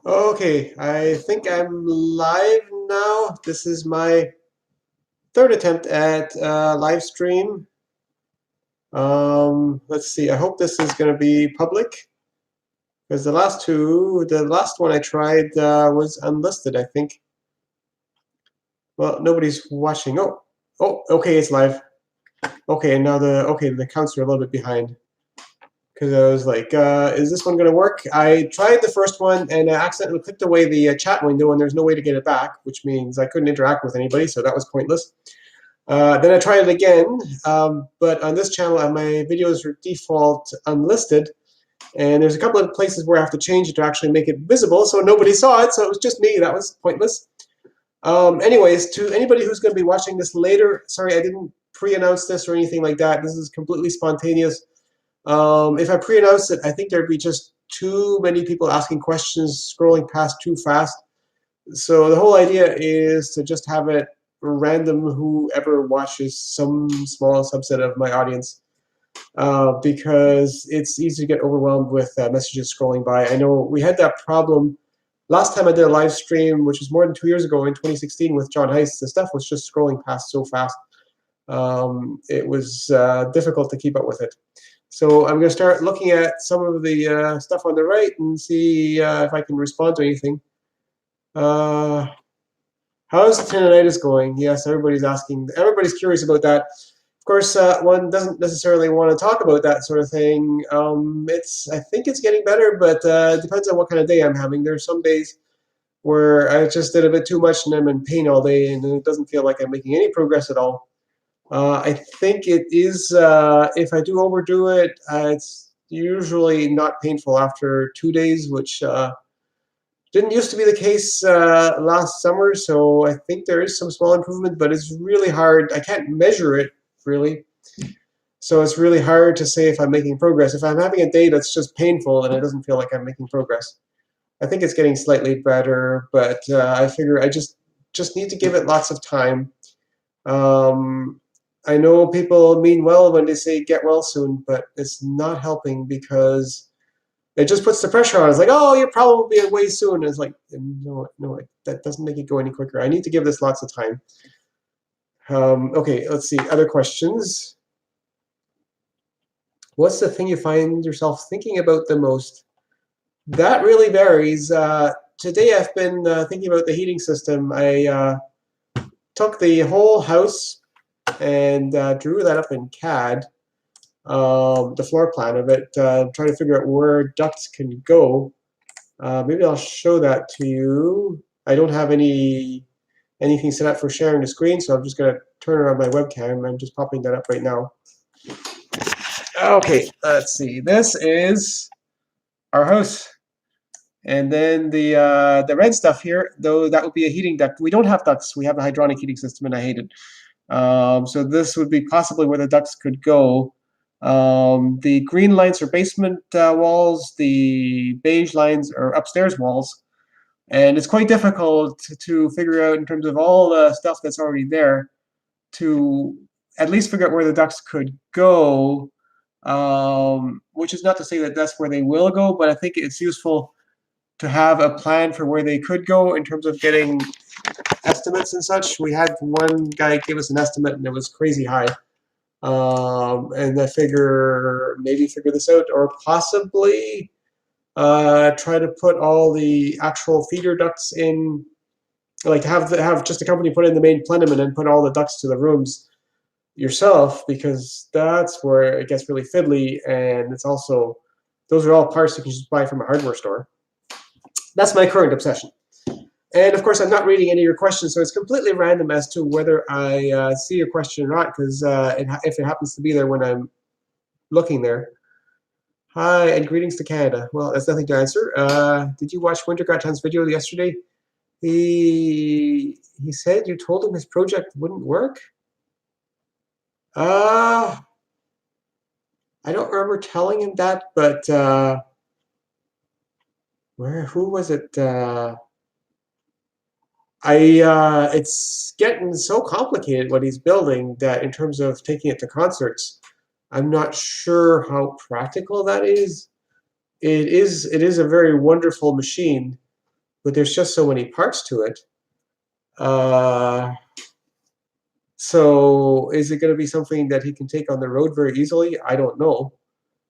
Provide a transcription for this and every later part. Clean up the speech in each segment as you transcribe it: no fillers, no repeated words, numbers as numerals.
Okay, I think I'm live now. This is my third attempt at live stream. Let's see. I hope this is going to be public because the last one I tried was unlisted, I think. Well, nobody's watching. Okay, it's live. Okay, and now the counts are a little bit behind. Because I was like, is this one going to work? I tried the first one and I accidentally clicked away the chat window and there's no way to get it back, which means I couldn't interact with anybody, so that was pointless. Then I tried it again, but on this channel my videos are default unlisted, and there's a couple of places where I have to change it to actually make it visible, so nobody saw it, so it was just me. That was pointless. Anyways, to anybody who's going to be watching this later, sorry I didn't pre-announce this or anything like that. This is completely spontaneous. If I pre-announced it, I think there'd be just too many people asking questions, scrolling past too fast. So the whole idea is to just have it random, whoever watches some small subset of my audience, because it's easy to get overwhelmed with messages scrolling by. I know we had that problem last time I did a live stream, which was more than 2 years ago in 2016 with John Heiss. The stuff was just scrolling past so fast. It was difficult to keep up with it. So I'm going to start looking at some of the stuff on the right and see if I can respond to anything. How's the tendonitis going? Yes, everybody's asking. Everybody's curious about that. Of course, one doesn't necessarily want to talk about that sort of thing. I think it's getting better, but it depends on what kind of day I'm having. There are some days where I just did a bit too much and I'm in pain all day, and it doesn't feel like I'm making any progress at all. I think it is, if I do overdo it, it's usually not painful after 2 days, which didn't used to be the case last summer. So I think there is some small improvement, but it's really hard. I can't measure it, really. So it's really hard to say if I'm making progress. If I'm having a day that's just painful and it doesn't feel like I'm making progress, I think it's getting slightly better, but I figure I just need to give it lots of time. I know people mean well when they say get well soon, but it's not helping because it just puts the pressure on. It's like, oh, your problem will be away soon. And it's like, no, that doesn't make it go any quicker. I need to give this lots of time. Okay, let's see. Other questions. What's the thing you find yourself thinking about the most? That really varies. Today I've been thinking about the heating system. I took the whole house and drew that up in CAD, the floor plan of it, trying to figure out where ducts can go. Maybe I'll show that to you. I don't have anything set up for sharing the screen, so I'm just going to turn on my webcam. I'm just popping that up right now. Okay, let's see. This is our house. And then the red stuff here, though, that would be a heating duct. We don't have ducts. We have a hydronic heating system, and I hate it. So this would be possibly where the ducts could go. The green lines are basement walls. The beige lines are upstairs walls. And it's quite difficult to figure out in terms of all the stuff that's already there to at least figure out where the ducts could go, which is not to say that that's where they will go, but I think it's useful to have a plan for where they could go in terms of getting estimates and such. We had one guy give us an estimate and it was crazy high. And I maybe figure this out, or possibly try to put all the actual feeder ducts in, like have just a company put in the main plenum and then put all the ducts to the rooms yourself, because that's where it gets really fiddly, and it's also, those are all parts you can just buy from a hardware store. That's my current obsession. And of course, I'm not reading any of your questions, so it's completely random as to whether I see your question or not, because if it happens to be there when I'm looking there. Hi, and greetings to Canada. Well, that's nothing to answer. Did you watch Wintergatan's video yesterday? He said you told him his project wouldn't work? I don't remember telling him that, but who was it? It's getting so complicated what he's building that in terms of taking it to concerts, I'm not sure how practical that is. It is a very wonderful machine, but there's just so many parts to it. So is it going to be something that he can take on the road very easily? I don't know.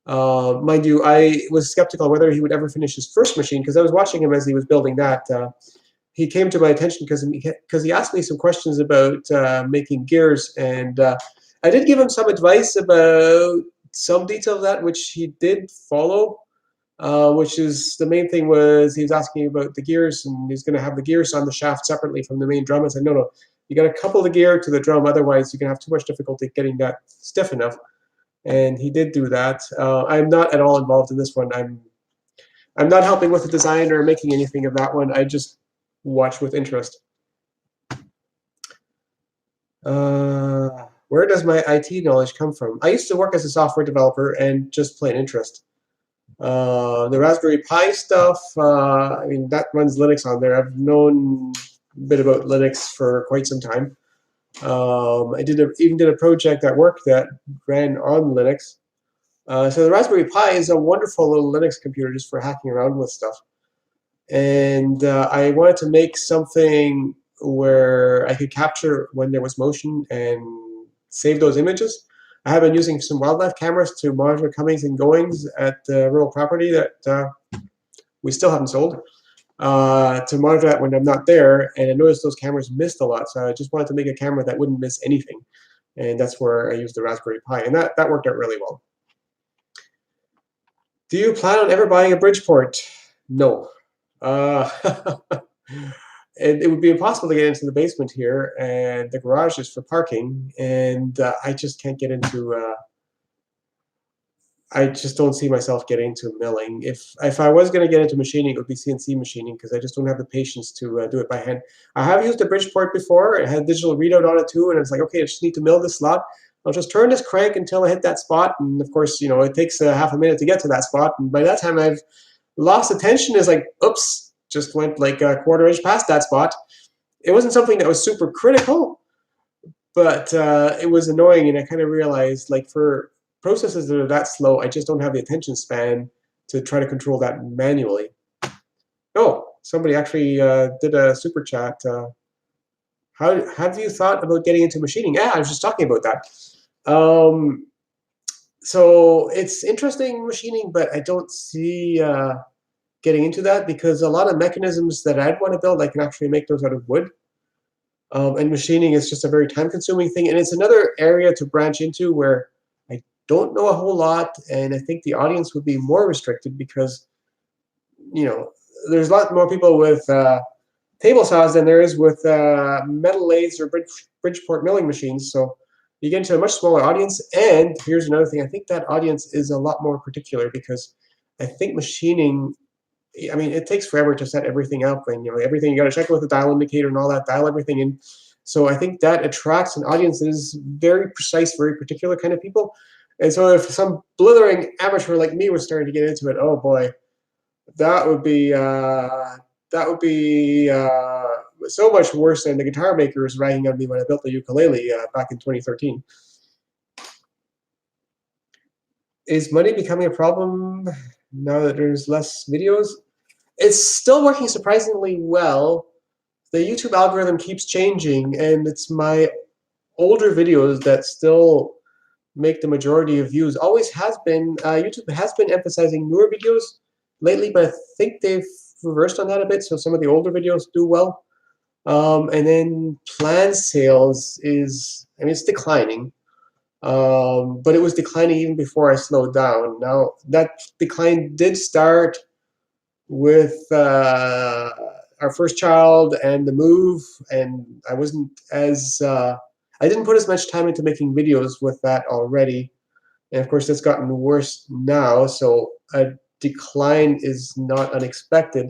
Mind you, I was skeptical whether he would ever finish his first machine, because I was watching him as he was building that. He came to my attention because he asked me some questions about making gears, and I did give him some advice about some detail of that, which he did follow. Which is the main thing was he was asking about the gears, and he's going to have the gears on the shaft separately from the main drum. I said, no, you got to couple the gear to the drum, otherwise you're going to have too much difficulty getting that stiff enough. And he did do that. I'm not at all involved in this one. I'm not helping with the design or making anything of that one. I just watch with interest. Where does my IT knowledge come from? I used to work as a software developer and just plain interest. The Raspberry Pi stuff, I mean, that runs Linux on there. I've known a bit about Linux for quite some time. I even did a project at work that ran on Linux. So the Raspberry Pi is a wonderful little Linux computer just for hacking around with stuff. And I wanted to make something where I could capture when there was motion and save those images. I have been using some wildlife cameras to monitor comings and goings at the rural property that we still haven't sold, to monitor that when I'm not there. And I noticed those cameras missed a lot, so I just wanted to make a camera that wouldn't miss anything. And that's where I used the Raspberry Pi, and that worked out really well. Do you plan on ever buying a Bridgeport? No. It would be impossible to get into the basement here, and the garage is for parking, and I just can't get into. I just don't see myself getting into milling. If I was going to get into machining, it would be CNC machining, because I just don't have the patience to do it by hand. I have used a Bridgeport before. It had digital readout on it too, and it's like, okay, I just need to mill this slot. I'll just turn this crank until I hit that spot, and of course, you know, it takes half a minute to get to that spot, and by that time I've lost attention. Is like, oops. Just went like a quarter inch past that spot. It wasn't something that was super critical, but it was annoying, and I kind of realized, like, for processes that are that slow, I just don't have the attention span to try to control that manually. Oh, somebody actually did a super chat. How have you thought about getting into machining? Yeah, I was just talking about that. So it's interesting, machining, but I don't see getting into that, because a lot of mechanisms that I'd want to build, I can actually make those out of wood. And machining is just a very time-consuming thing, and it's another area to branch into where I don't know a whole lot, and I think the audience would be more restricted, because, you know, there's a lot more people with table saws than there is with metal lathes or Bridgeport milling machines. So you get into a much smaller audience. And here's another thing: I think that audience is a lot more particular, because I think machining, I mean, it takes forever to set everything up, and, you know, everything, you got to check it with the dial indicator and all that, dial everything in. So I think that attracts an audience that is very precise, very particular kind of people. And so if some blithering amateur like me was starting to get into it, oh boy, that would be so much worse than the guitar makers ragging on me when I built the ukulele back in 2013. Is money becoming a problem now that there's less videos? It's still working surprisingly well. The YouTube algorithm keeps changing, and it's my older videos that still make the majority of views. Always has been. YouTube has been emphasizing newer videos lately, but I think they've reversed on that a bit, so some of the older videos do well. And then plan sales is, I mean, it's declining. But it was declining even before I slowed down. Now, that decline did start with our first child and the move, and I wasn't as I didn't put as much time into making videos with that already, and of course that's gotten worse now, so a decline is not unexpected,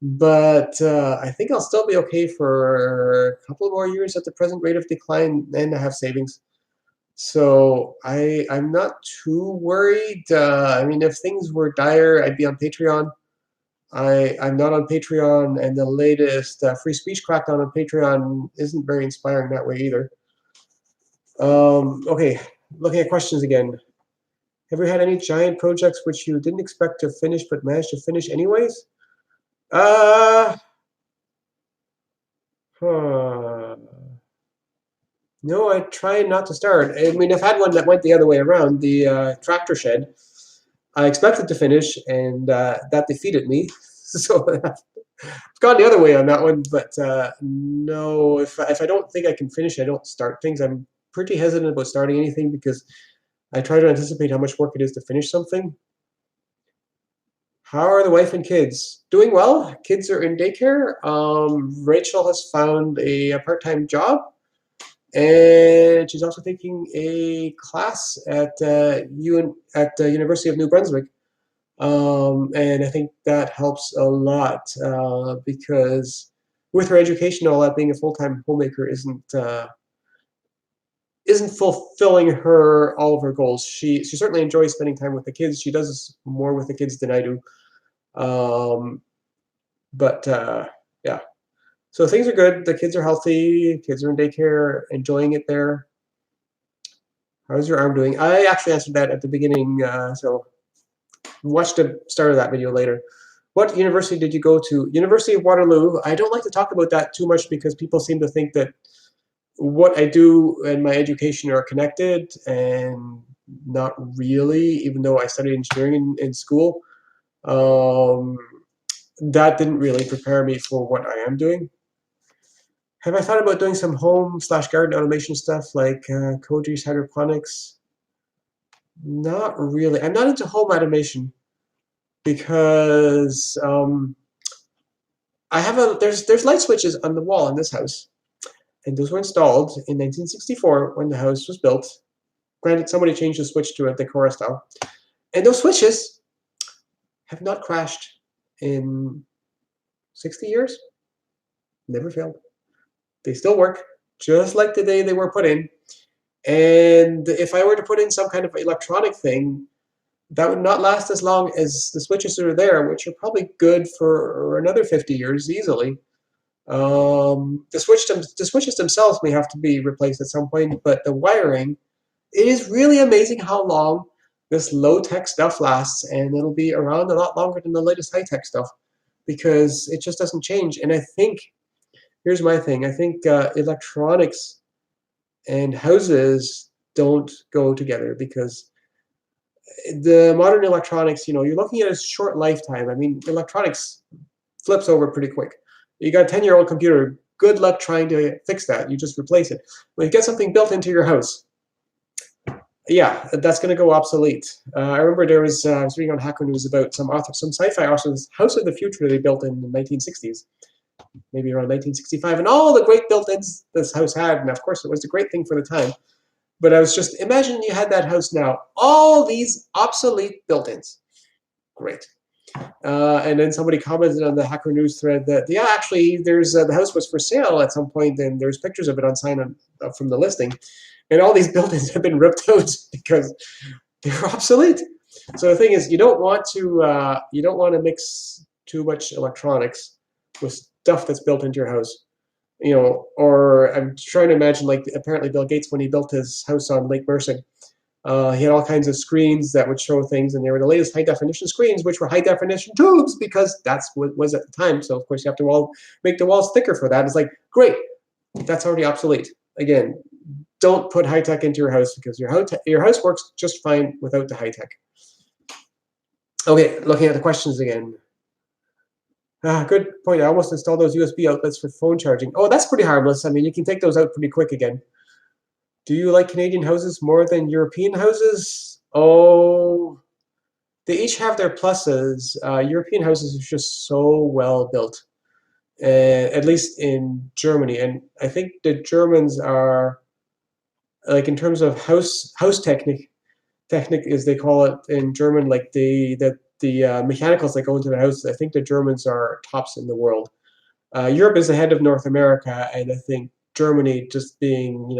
but I think I'll still be okay for a couple more years at the present rate of decline, and I have savings. So I'm not too worried. I mean, if things were dire, I'd be on Patreon. I'm not on Patreon, and the latest free speech crackdown on Patreon isn't very inspiring that way either. Okay, looking at questions again. Have you had any giant projects which you didn't expect to finish but managed to finish anyways? Huh. No, I try not to start. I mean, I've had one that went the other way around. The tractor shed. I expected to finish, and that defeated me. So I've gone the other way on that one. But no, if I don't think I can finish, I don't start things. I'm pretty hesitant about starting anything because I try to anticipate how much work it is to finish something. How are the wife and kids? Doing well. Kids are in daycare. Rachel has found a part-time job, and she's also taking a class at at the University of New Brunswick. And I think that helps a lot because with her education, all that, being a full-time homemaker isn't fulfilling her all of her goals. She certainly enjoys spending time with the kids. She does more with the kids than I do. Um, but yeah, so things are good. The kids are healthy. Kids are in daycare, enjoying it there. How's your arm doing? I actually answered that at the beginning, so watch the start of that video later. What university did you go to? University of Waterloo. I don't like to talk about that too much because people seem to think that what I do and my education are connected, and not really, even though I studied engineering in school. Um, that didn't really prepare me for what I am doing. Have I thought about doing some home/garden automation stuff like Koji's hydroponics? Not really. I'm not into home automation because I have there's light switches on the wall in this house, and those were installed in 1964 when the house was built. Granted, somebody changed the switch to a Decora style, and those switches have not crashed in 60 years. Never failed. They still work just like the day they were put in. And if I were to put in some kind of electronic thing, that would not last as long as the switches that are there, which are probably good for another 50 years easily. The switches themselves may have to be replaced at some point, but the wiring, it is really amazing how long this low-tech stuff lasts, and it'll be around a lot longer than the latest high-tech stuff because it just doesn't change. And I think, here's my thing, I think electronics and houses don't go together because the modern electronics, you're looking at a short lifetime. I mean, electronics flips over pretty quick. You got a 10-year-old computer, good luck trying to fix that. You just replace it. When you get something built into your house, yeah, that's going to go obsolete. I remember I was reading on Hacker News about some sci-fi author's house of the future they built in the 1960s, maybe around 1965, and all the great built-ins this house had, and of course it was a great thing for the time. But I was just, imagine you had that house now, all these obsolete built-ins. Great. And then somebody commented on the Hacker News thread that, yeah, actually, there's the house was for sale at some point, and there's pictures of it on sign from the listing, and all these buildings have been ripped out because they're obsolete. So the thing is, you don't want to mix too much electronics with stuff that's built into your house. Or I'm trying to imagine, like, apparently Bill Gates, when he built his house on Lake Merced, he had all kinds of screens that would show things, and they were the latest high-definition screens, which were high-definition tubes, because that's what was at the time. So, of course, you have to make the walls thicker for that. It's like, great, that's already obsolete. Again, don't put high-tech into your house because your house works just fine without the high-tech. Okay, looking at the questions again. Good point. I almost installed those USB outlets for phone charging. Oh, that's pretty harmless. I mean, you can take those out pretty quick again. Do you like Canadian houses more than European houses? Oh, they each have their pluses. European houses are just so well built, at least in Germany. And I think the Germans are, like, in terms of house technique as they call it in German, like the mechanicals that go into the house. I think the Germans are tops in the world. Europe is ahead of North America, and I think Germany, just being,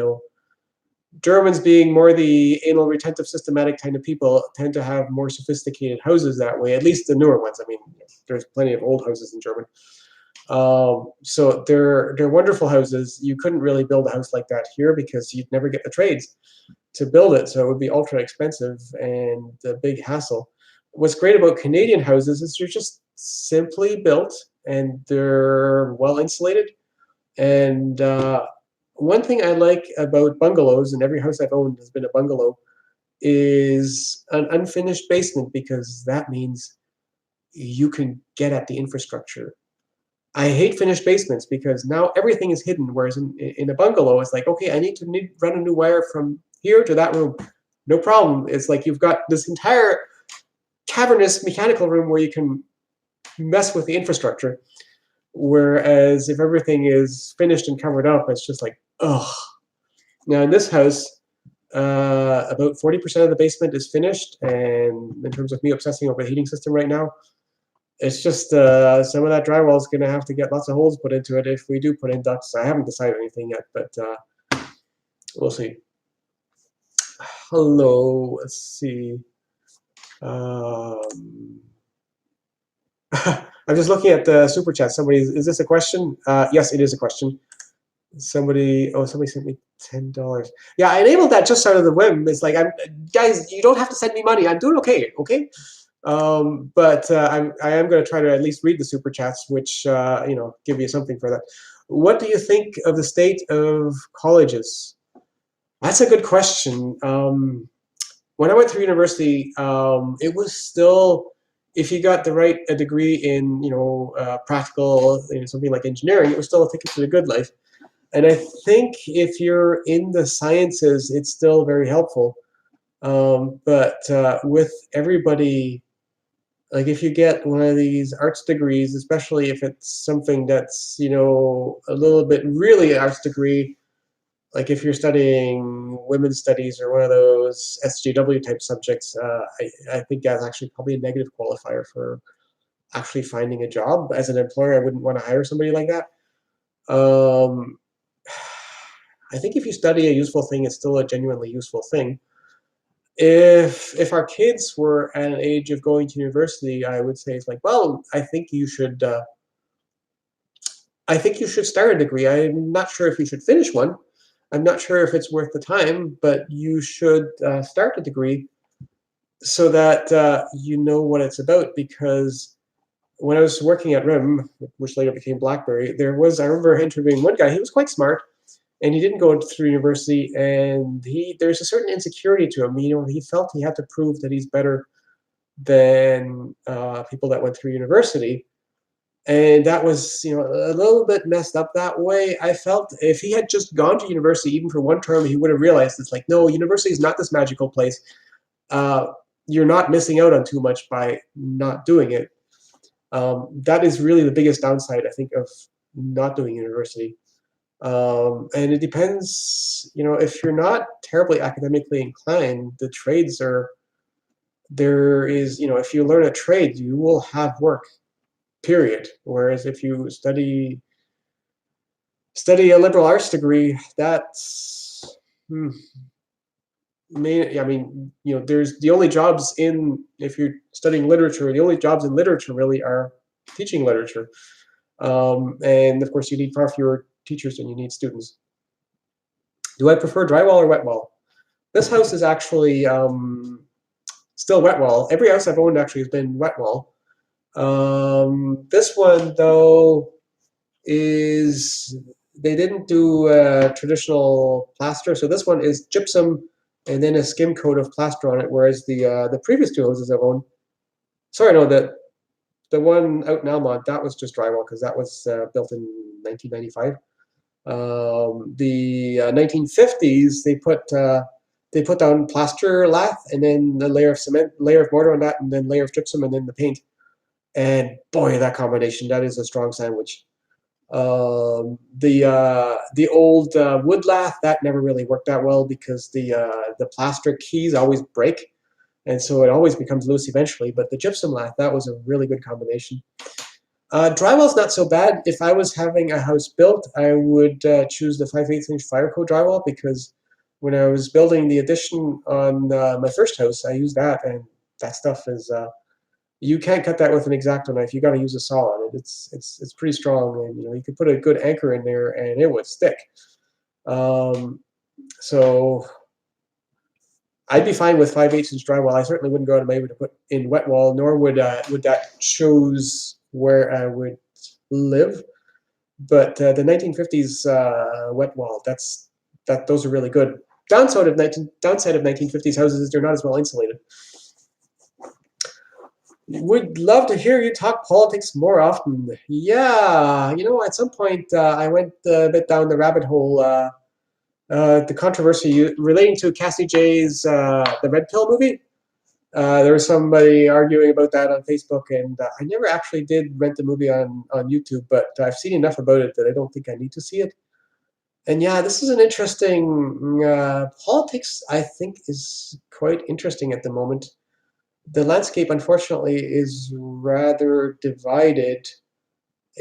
Germans being more the anal retentive systematic kind of people, tend to have more sophisticated houses that way, at least the newer ones. I mean, there's plenty of old houses in Germany. So they're wonderful houses. You couldn't really build a house like that here because you'd never get the trades to build it, so it would be ultra expensive and a big hassle. What's great about Canadian houses is they're just simply built, and they're well insulated, And one thing I like about bungalows, and every house I've owned has been a bungalow, is an unfinished basement, because that means you can get at the infrastructure. I hate finished basements because now everything is hidden, whereas in a bungalow, it's like, okay, I need to run a new wire from here to that room. No problem. It's like you've got this entire cavernous mechanical room where you can mess with the infrastructure. Whereas if everything is finished and covered up, it's just like, ugh. Now in this house, about 40% of the basement is finished, and in terms of me obsessing over the heating system right now, it's just some of that drywall is going to have to get lots of holes put into it if we do put in ducts. I haven't decided anything yet, but we'll see. Hello, let's see. I'm just looking at the super chat. Is this a question? Yes, it is a question. Somebody sent me $10. Yeah, I enabled that just out of the whim. It's like, guys, you don't have to send me money. I'm doing okay. But I am going to try to at least read the super chats, which give you something for that. What do you think of the state of colleges? That's a good question. When I went through university, it was still, if you got the right degree in practical, something like engineering, it was still a ticket to the good life. And I think if you're in the sciences, it's still very helpful. But with everybody, like if you get one of these arts degrees, especially if it's something that's, a little bit really an arts degree, like if you're studying women's studies or one of those SJW type subjects, I think that's actually probably a negative qualifier for actually finding a job. As an employer, I wouldn't want to hire somebody like that. I think if you study a useful thing, it's still a genuinely useful thing. If our kids were at an age of going to university, I would say it's like, well, I think you should start a degree. I'm not sure if you should finish one. I'm not sure if it's worth the time, but you should start a degree so that you know what it's about. Because when I was working at RIM, which later became BlackBerry, I remember interviewing one guy. He was quite smart, and he didn't go through university, and there's a certain insecurity to him. He felt he had to prove that he's better than people that went through university. And that was, a little bit messed up that way. I felt if he had just gone to university, even for one term, he would have realized it's like, no, university is not this magical place. You're not missing out on too much by not doing it. That is really the biggest downside, I think, of not doing university. And it depends, if you're not terribly academically inclined, the trades if you learn a trade, you will have work. Period. Whereas if you study a liberal arts degree, that's there's the only jobs if you're studying literature, the only jobs in literature really are teaching literature. And of course, you need far fewer teachers than you need students. Do I prefer drywall or wet wall? This house is actually still wet wall. Every house I've owned actually has been wet wall. This one, though, they didn't do traditional plaster, so this one is gypsum and then a skim coat of plaster on it, whereas the previous two houses I've owned, the one out in Almont, that was just drywall because that was built in 1995. The 1950s, they put down plaster lath and then the layer of cement, layer of mortar on that, and then layer of gypsum and then the paint. And boy, that combination, that is a strong sandwich. The old wood lath, that never really worked that well because the plaster keys always break, and so it always becomes loose eventually. But the gypsum lath, that was a really good combination. Drywall's not so bad. If I was having a house built, I would choose the 5/8" fire code drywall, because when I was building the addition on my first house, I used that, and that stuff is you can't cut that with an X-Acto knife. You got to use a saw on it. It's pretty strong, and you could put a good anchor in there, and it would stick. So I'd be fine with 5/8" drywall. I certainly wouldn't go out of my way to put in wet wall, nor would that choose where I would live. But the 1950s wet wall, those are really good. Downside of 1950s houses is they're not as well insulated. Would love to hear you talk politics more often. Yeah, at some point I went a bit down the rabbit hole. The controversy relating to Cassie J's the Red Pill movie. There was somebody arguing about that on Facebook, and I never actually did rent the movie on YouTube, but I've seen enough about it that I don't think I need to see it. And yeah, this is an interesting politics. I think is quite interesting at the moment. The landscape, unfortunately, is rather divided.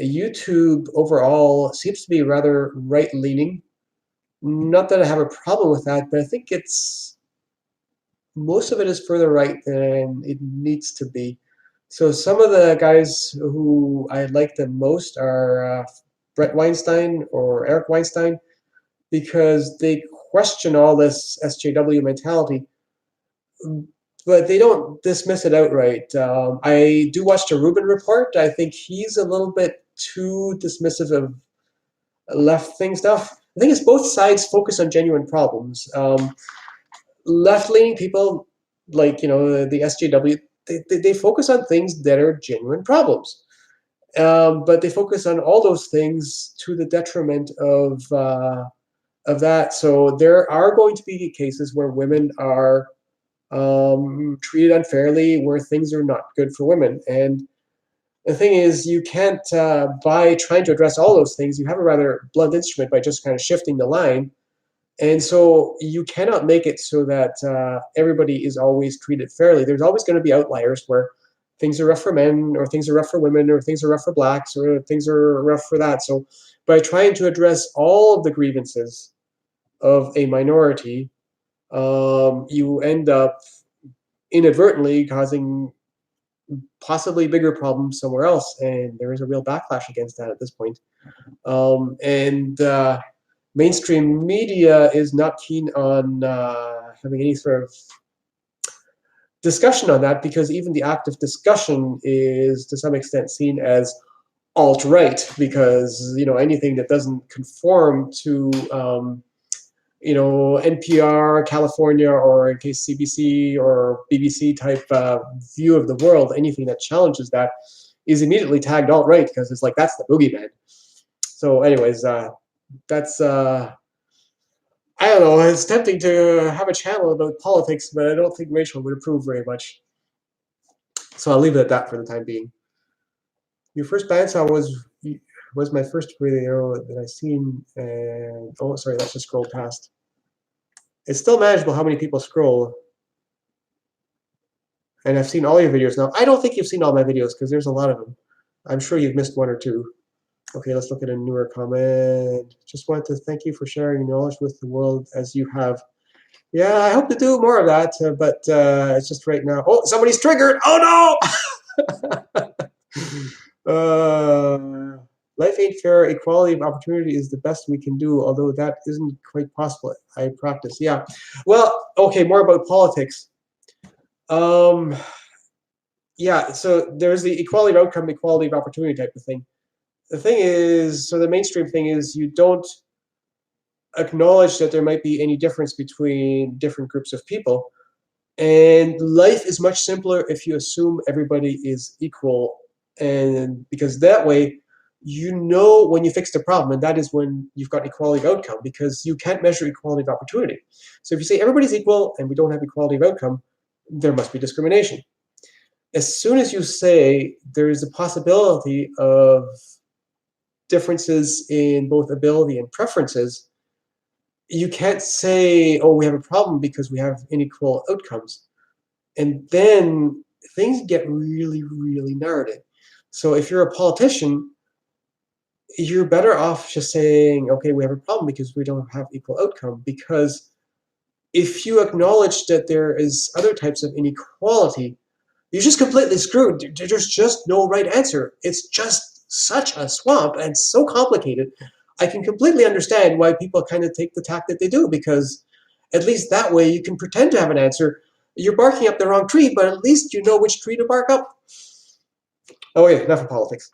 YouTube overall seems to be rather right-leaning. Not that I have a problem with that, but I think most of it is further right than it needs to be. So some of the guys who I like the most are Brett Weinstein or Eric Weinstein, because they question all this SJW mentality, but they don't dismiss it outright. I do watch the Rubin Report. I think he's a little bit too dismissive of left-wing stuff. I think it's both sides focus on genuine problems. Left-leaning people, like the SJW, they focus on things that are genuine problems, but they focus on all those things to the detriment of that. So there are going to be cases where women are treated unfairly, where things are not good for women. And the thing is, you can't, by trying to address all those things, you have a rather blunt instrument by just kind of shifting the line. And so you cannot make it so that everybody is always treated fairly. There's always going to be outliers where things are rough for men, or things are rough for women, or things are rough for blacks, or things are rough for that. So by trying to address all of the grievances of a minority, you end up inadvertently causing possibly bigger problems somewhere else, and there is a real backlash against that at this point. And mainstream media is not keen on having any sort of discussion on that, because even the act of discussion is to some extent seen as alt-right, because anything that doesn't conform to NPR, California, or in case CBC or BBC type view of the world, anything that challenges that is immediately tagged alt-right, because it's like, that's the boogeyman. So anyways, that's, I don't know, it's tempting to have a channel about politics, but I don't think Rachel would approve very much. So I'll leave it at that for the time being. Your first bandsaw was my first video that I seen, and oh, sorry, let's just scroll past. It's still manageable how many people scroll. And I've seen all your videos now. I don't think you've seen all my videos, because there's a lot of them. I'm sure you've missed one or two. Okay, let's look at a newer comment. Just wanted to thank you for sharing your knowledge with the world as you have. Yeah, I hope to do more of that, but it's just right now. Oh, somebody's triggered! Oh no! Life ain't fair. Equality of opportunity is the best we can do, although that isn't quite possible. I practice. Yeah. Well, okay, more about politics. Yeah, so there's the equality of outcome, equality of opportunity type of thing. The thing is, so the mainstream thing is, you don't acknowledge that there might be any difference between different groups of people. And life is much simpler if you assume everybody is equal. And because that way, when you fix the problem, and that is when you've got equality of outcome, because you can't measure equality of opportunity. So if you say everybody's equal and we don't have equality of outcome, there must be discrimination. As soon as you say there is a possibility of differences in both ability and preferences, you can't say, oh, we have a problem because we have unequal outcomes. And then things get really, really narrowed in. So if you're a politician, you're better off just saying, okay, we have a problem because we don't have equal outcome. Because if you acknowledge that there is other types of inequality, you're just completely screwed. There's just no right answer. It's just such a swamp and so complicated. I can completely understand why people kind of take the tack that they do, because at least that way you can pretend to have an answer. You're barking up the wrong tree, but at least you know which tree to bark up. Oh yeah, enough of politics.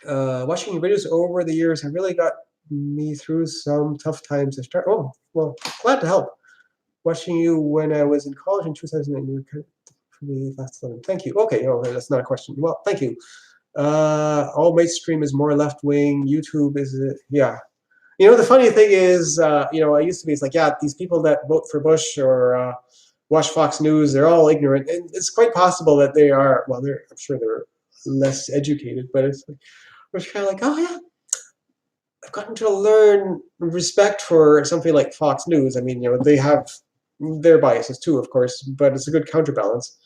Watching your videos over the years have really got me through some tough times to start. Oh, well, glad to help. Watching you when I was in college in 2008, you were for me last 11. Thank you. Okay, oh, that's not a question. Well, thank you. All mainstream is more left wing. YouTube is, yeah. You know, the funny thing is, you know, I used to be, it's like, yeah, these people that vote for Bush or watch Fox News, they're all ignorant. And it's quite possible that they are, well, I'm sure they're less educated, but it's kind of like, oh, yeah, I've gotten to learn respect for something like Fox News. I mean, you know, they have their biases too, of course, but it's a good counterbalance.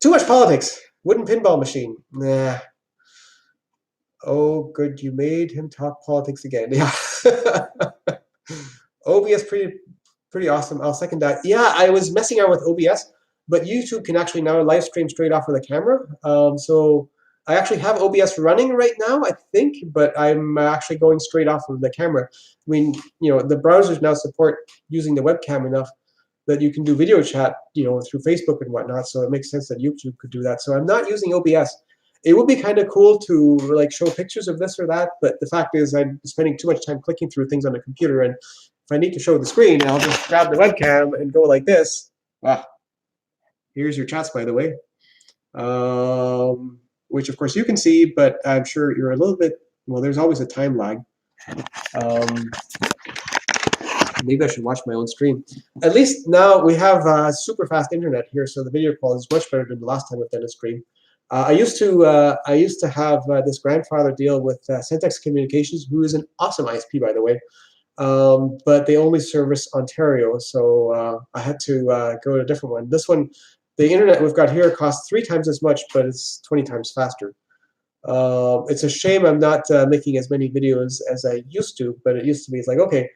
Too much politics. Wooden pinball machine. Nah. Oh, good. You made him talk politics again. Yeah. OBS pretty awesome. I'll second that. Yeah, I was messing around with OBS, but YouTube can actually now live stream straight off of the camera. So I actually have OBS running right now, I think, but I'm actually going straight off of the camera. I mean, you know, the browsers now support using the webcam enough that you can do video chat, you know, through Facebook and whatnot. So it makes sense that YouTube could do that. So I'm not using OBS. It would be kind of cool to like show pictures of this or that, but the fact is I'm spending too much time clicking through things on the computer, and if I need to show the screen, I'll just grab the webcam and go like this. Here's your chats, by the way, which of course you can see, but I'm sure you're a little bit, well, there's always a time lag. Maybe I should watch my own stream. At least now we have super fast internet here, so the video quality is much better than the last time I've done a stream. I used to have this grandfather deal with Centex Communications, who is an awesome ISP, by the way, but they only service Ontario, so I had to go to a different one. This one, the internet we've got here costs 3 times as much, but it's 20 times faster. It's a shame I'm not making as many videos as I used to, but it used to be, it's like, okay,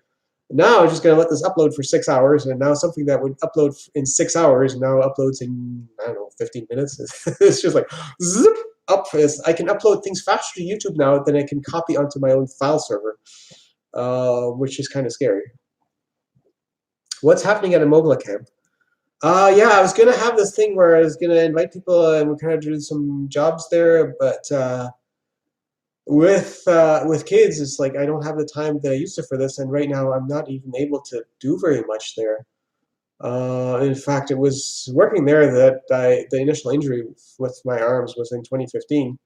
now I'm just going to let this upload for 6 hours, and now something that would upload in 6 hours now uploads in, I don't know, 15 minutes. It's just like, zip, up. I can upload things faster to YouTube now than I can copy onto my own file server, which is kind of scary. What's happening at Amogla Camp? Yeah, I was going to have this thing where I was going to invite people and we kind of do some jobs there, but with kids, it's like I don't have the time that I used to for this, and right now I'm not even able to do very much there. In fact, it was working there that the initial injury with my arms was in 2015,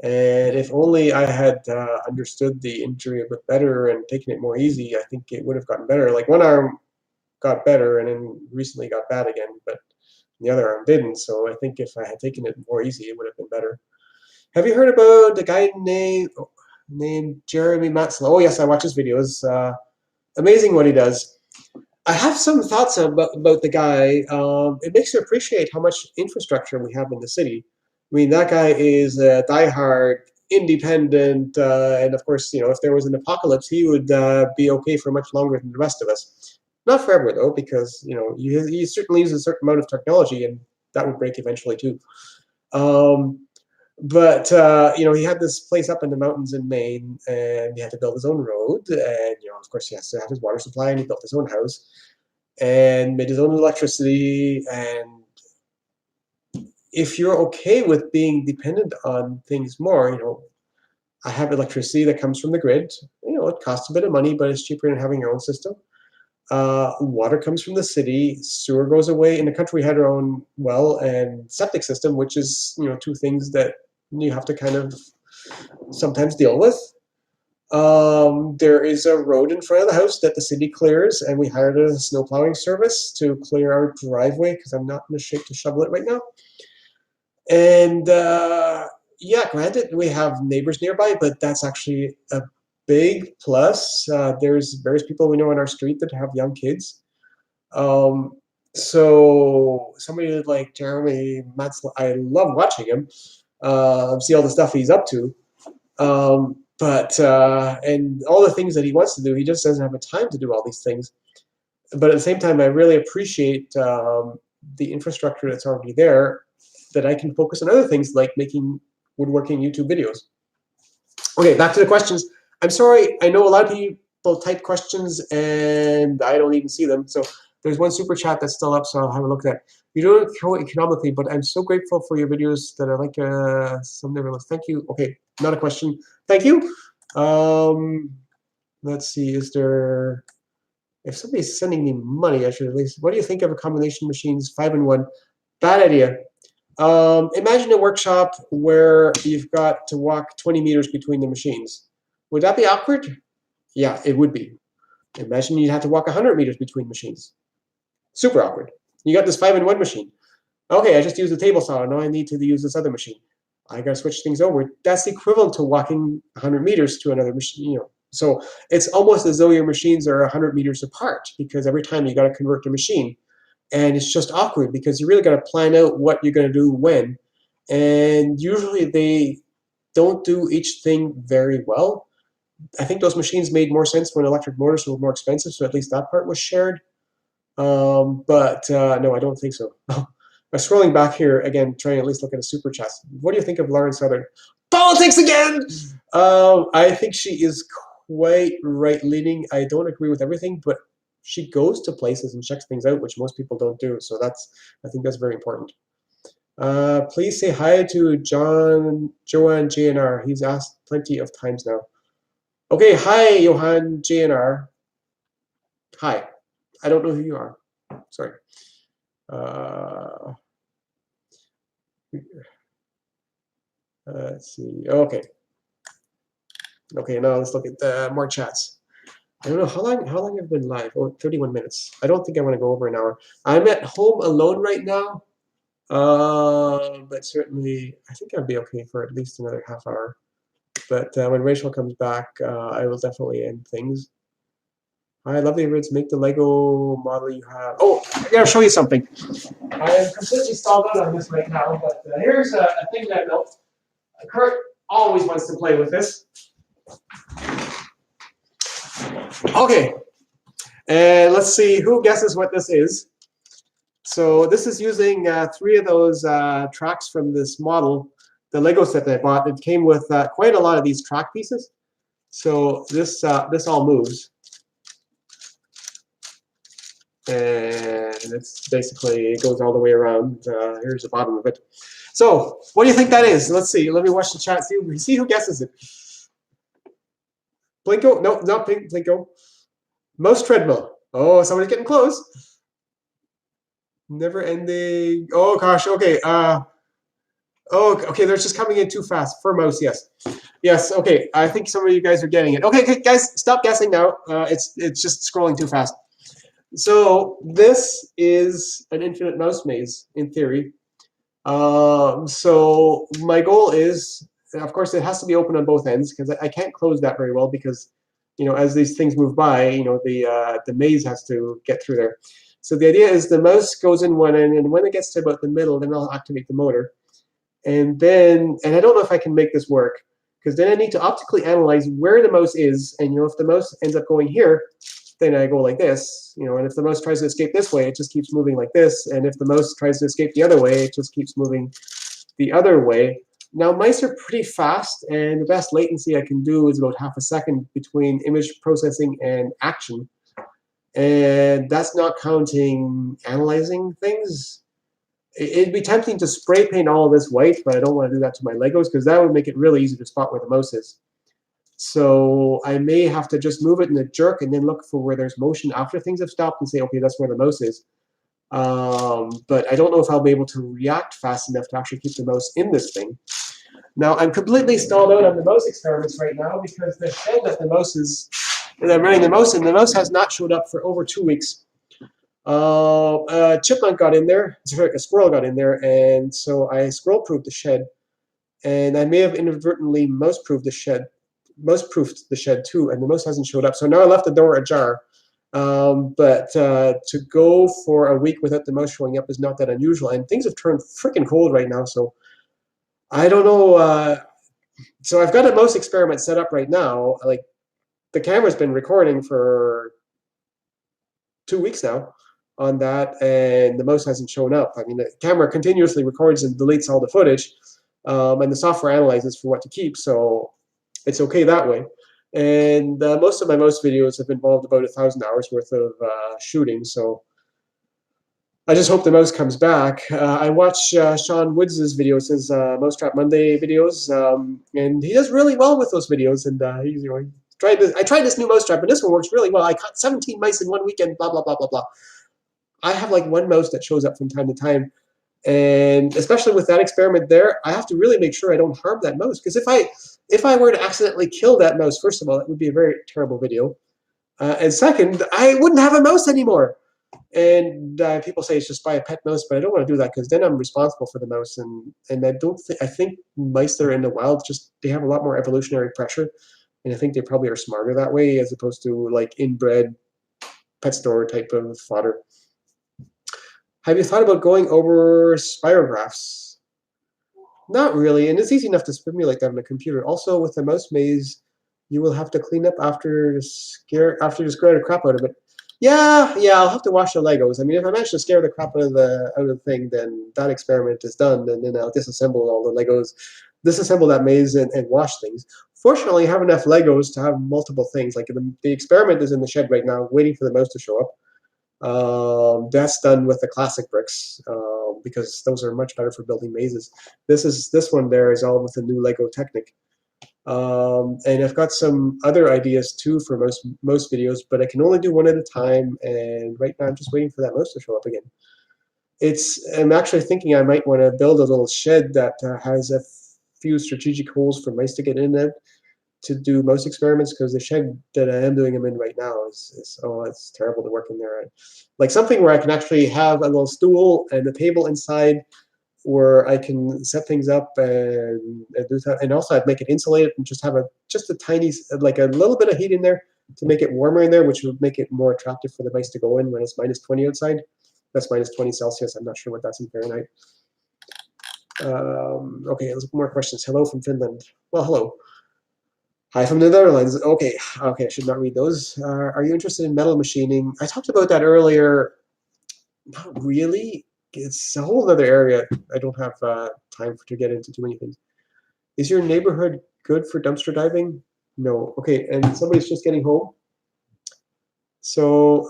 and if only I had understood the injury a bit better and taken it more easy, I think it would have gotten better. Like one arm got better and then recently got bad again, but the other arm didn't, so I think if I had taken it more easy, it would have been better. Have you heard about the guy named Jeremy Matzel? Oh yes, I watch his videos. Amazing what he does. I have some thoughts about the guy. It makes you appreciate how much infrastructure we have in the city. I mean, that guy is a diehard, independent, and of course, you know, if there was an apocalypse, he would be okay for much longer than the rest of us. Not forever though, because you know he certainly uses a certain amount of technology, and that would break eventually too. But you know, he had this place up in the mountains in Maine, and he had to build his own road, and you know, of course, he has to have his water supply, and he built his own house, and made his own electricity. And if you're okay with being dependent on things more, you know, I have electricity that comes from the grid. You know, it costs a bit of money, but it's cheaper than having your own system. Water comes from the city, sewer goes away. In the country, we had our own well and septic system, which is, you know, two things that you have to kind of sometimes deal with. There is a road in front of the house that the city clears, and we hired a snow plowing service to clear our driveway because I'm not in the shape to shovel it right now. And yeah, granted, we have neighbors nearby, but that's actually a big plus. There's various people we know on our street that have young kids. So somebody like Jeremy Matzel, I love watching him, see all the stuff he's up to. But and all the things that he wants to do, he just doesn't have the time to do all these things. But at the same time, I really appreciate the infrastructure that's already there, that I can focus on other things like making woodworking YouTube videos. Okay, back to the questions. I'm sorry, I know a lot of people type questions and I don't even see them. So there's one super chat that's still up, so I'll have a look at that. You don't grow economically, but I'm so grateful for your videos that I like some never list. Thank you. Okay, not a question. Thank you. Let's see, is there, if somebody's sending me money, I should at least, what do you think of a combination machines 5-in-1? Bad idea. Imagine a workshop where you've got to walk 20 meters between the machines. Would that be awkward? Yeah, it would be. Imagine you have to walk 100 meters between machines. Super awkward. You got this 5-in-1 machine. Okay, I just used the table saw. Now I need to use this other machine. I got to switch things over. That's equivalent to walking 100 meters to another machine. You know, so it's almost as though your machines are 100 meters apart, because every time you got to convert the machine, and it's just awkward because you really got to plan out what you're going to do when, and usually they don't do each thing very well. I think those machines made more sense when electric motors were more expensive, so at least that part was shared. But no, I don't think so. I'm scrolling back here again, trying to at least look at a super chat. What do you think of Lauren Southern? Politics again! I think she is quite right-leaning. I don't agree with everything, but she goes to places and checks things out, which most people don't do. So I think that's very important. Please say hi to Joanne JNR. He's asked plenty of times now. Okay, hi, Johan JNR. Hi. I don't know who you are. Sorry. Let's see. Okay. Okay, now let's look at more chats. I don't know how long I've been live. Oh, 31 minutes. I don't think I want to go over an hour. I'm at home alone right now. But certainly I think I'll be okay for at least another half hour. But when Rachel comes back, I will definitely end things. Hi, lovely Rids, make the Lego model you have. Oh, I gotta show you something. I'm completely stalled out on this right now, but here's a thing that I built. Kurt always wants to play with this. Okay, and let's see who guesses what this is. So this is using 3 of those tracks from this model, the Lego set that I bought. It came with quite a lot of these track pieces. So this all moves. And it's basically, it goes all the way around. Here's the bottom of it. So, what do you think that is? Let's see. Let me watch the chat. See who guesses it. Blinko? No, not Blinko. Most treadmill. Oh, somebody's getting close. Never ending. Oh gosh. Okay. Oh, okay. They're just coming in too fast. For mouse, yes. Yes. Okay. I think some of you guys are getting it. Okay, guys, stop guessing now. It's just scrolling too fast. So this is an infinite mouse maze in theory. So my goal is, of course, it has to be open on both ends because I can't close that very well because, you know, as these things move by, you know, the maze has to get through there. So the idea is the mouse goes in one end, and when it gets to about the middle, then I'll activate the motor. And then, and I don't know if I can make this work because then I need to optically analyze where the mouse is, and you know, if the mouse ends up going here, then I go like this, you know, and if the mouse tries to escape this way, it just keeps moving like this, and if the mouse tries to escape the other way, it just keeps moving the other way. Now, mice are pretty fast, and the best latency I can do is about half a second between image processing and action, and that's not counting analyzing things. It'd be tempting to spray paint all of this white, but I don't want to do that to my Legos because that would make it really easy to spot where the mouse is. So I may have to just move it in a jerk and then look for where there's motion after things have stopped and say, okay, that's where the mouse is. But I don't know if I'll be able to react fast enough to actually keep the mouse in this thing. Now, I'm completely stalled out on the mouse experiments right now because the shed that the mouse is, that I'm running the mouse in, the mouse has not showed up for over 2 weeks. A chipmunk got in there, sorry, a squirrel got in there, and so I squirrel-proofed the shed, and I may have inadvertently mouse-proofed the shed too, and the mouse hasn't showed up. So now I left the door ajar. But to go for a week without the mouse showing up is not that unusual, and things have turned freaking cold right now, so I don't know. So I've got a mouse experiment set up right now. Like, the camera's been recording for 2 weeks now on that, and the mouse hasn't shown up. I mean, the camera continuously records and deletes all the footage, and the software analyzes for what to keep, so it's okay that way. And most of my mouse videos have involved about 1,000 hours worth of shooting, so I just hope the mouse comes back. I watch Sean Woods' videos, his Mousetrap Monday videos, and he does really well with those videos. And he's, you know, I tried this new mousetrap, and this one works really well. I caught 17 mice in one weekend. Blah blah blah blah blah. I have like one mouse that shows up from time to time, and especially with that experiment there, I have to really make sure I don't harm that mouse, because if I were to accidentally kill that mouse, first of all, that would be a very terrible video, and second, I wouldn't have a mouse anymore. And people say it's just buy a pet mouse, but I don't want to do that, because then I'm responsible for the mouse, and I think mice that are in the wild, just they have a lot more evolutionary pressure, and I think they probably are smarter that way as opposed to like inbred pet store type of fodder. Have you thought about going over spirographs? Not really, and it's easy enough to simulate that on a computer. Also, with the mouse maze, you will have to clean up after to scare the crap out of it. Yeah, I'll have to wash the Legos. I mean, if I manage to scare the crap out of the thing, then that experiment is done, and then I'll disassemble all the Legos, disassemble that maze, and wash things. Fortunately, I have enough Legos to have multiple things. Like the experiment is in the shed right now, waiting for the mouse to show up. That's done with the classic bricks, because those are much better for building mazes. This one there is all with the new Lego Technic. And I've got some other ideas too for most videos, but I can only do one at a time, and right now I'm just waiting for that mouse to show up again. I'm actually thinking I might want to build a little shed that has a few strategic holes for mice to get in there to do mouse experiments, because the shed that I am doing them in right now is it's terrible to work in there. Like something where I can actually have a little stool and a table inside, where I can set things up and do that, and also I'd make it insulated and just have a tiny, like a little bit of heat in there to make it warmer in there, which would make it more attractive for the mice to go in when it's minus 20 outside. That's minus 20 Celsius. I'm not sure what that's in Fahrenheit. Okay, let's more questions. Hello from Finland. Well, hello. Hi from the Netherlands. Okay, I should not read those. Are you interested in metal machining? I talked about that earlier. Not really. It's a whole other area. I don't have time to get into too many things. Is your neighborhood good for dumpster diving? No. Okay, and somebody's just getting home. So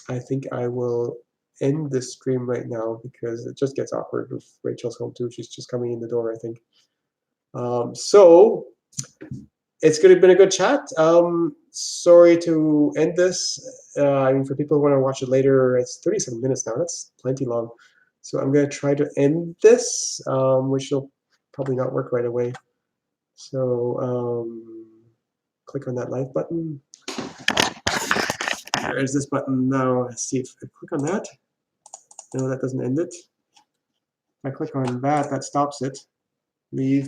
I think I will end this stream right now, because it just gets awkward if Rachel's home too. She's just coming in the door, I think. So it's been a good chat. Sorry to end this. I mean, for people who want to watch it later, it's 37 minutes now. That's plenty long. So I'm going to try to end this, which will probably not work right away. So click on that live button. There's this button now. Let's see if I click on that. No, that doesn't end it. If I click on that, that stops it. Leave.